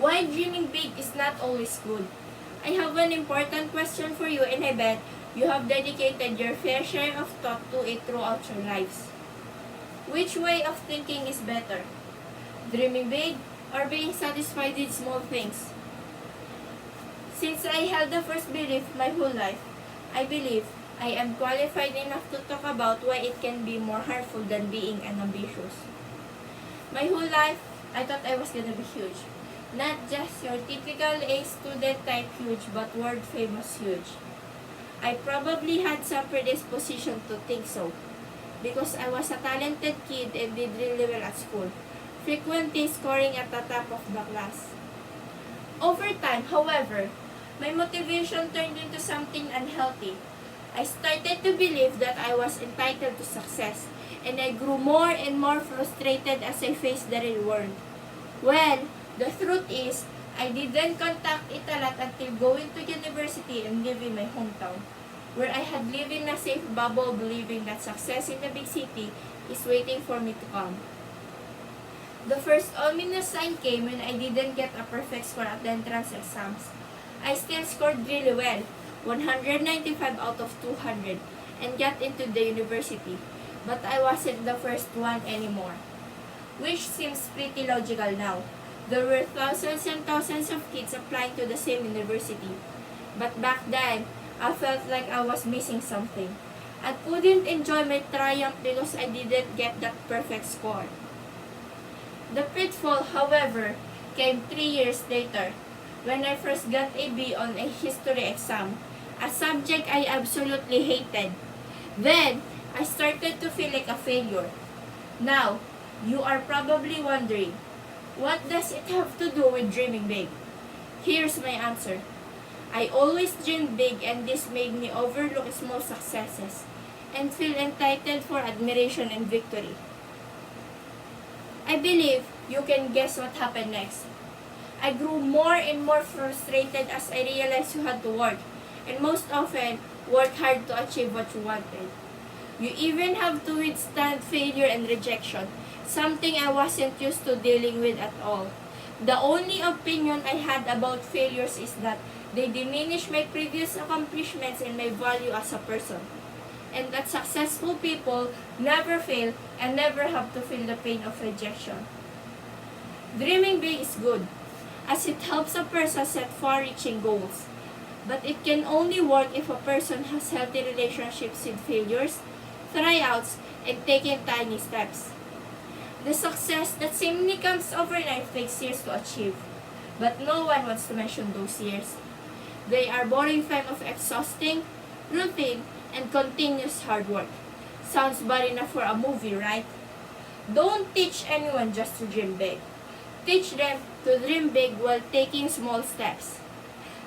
why dreaming big is not always good. I have an important question for you, and I bet you have dedicated your fair share of thought to it throughout your lives. Which way of thinking is better? Dreaming big or being satisfied with small things? Since I held the first belief my whole life, I believe I am qualified enough to talk about why it can be more harmful than being unambitious. My whole life, I thought I was gonna be huge. Not just your typical A student type huge, but world famous huge. I probably had some predisposition to think so, because I was a talented kid and did really well at school, frequently scoring at the top of the class. Over time, however, my motivation turned into something unhealthy. I started to believe that I was entitled to success, and I grew more and more frustrated as I faced the real world. Well, the truth is, I didn't contact it a lot until going to university and leaving my hometown, where I had lived in a safe bubble believing that success in the big city is waiting for me to come. The first ominous sign came when I didn't get a perfect score at the entrance exams. I still scored really well, 195 out of 200, and got into the university, but I wasn't the first one anymore. Which seems pretty logical now. There were thousands and thousands of kids applying to the same university. But back then, I felt like I was missing something. I couldn't enjoy my triumph because I didn't get that perfect score. The pitfall, however, came 3 years later, when I first got a B on a history exam, a subject I absolutely hated. Then, I started to feel like a failure. Now, you are probably wondering, what does it have to do with dreaming big? Here's my answer. I always dreamed big, and this made me overlook small successes and feel entitled for admiration and victory. I believe you can guess what happened next. I grew more and more frustrated as I realized you had to work, and most often, work hard to achieve what you wanted. You even have to withstand failure and rejection, something I wasn't used to dealing with at all. The only opinion I had about failures is that they diminish my previous accomplishments and my value as a person, and that successful people never fail and never have to feel the pain of rejection. Dreaming big is good, as it helps a person set far-reaching goals, but it can only work if a person has healthy relationships with failures, tryouts, and taking tiny steps. The success that seemingly comes overnight takes years to achieve, but no one wants to mention those years. They are boring time of exhausting, routine, and continuous hard work. Sounds bad enough for a movie, right? Don't teach anyone just to dream big. Teach them to dream big while taking small steps.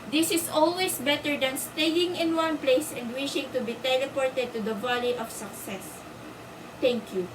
This is always better than staying in one place and wishing to be teleported to the valley of success. Thank you.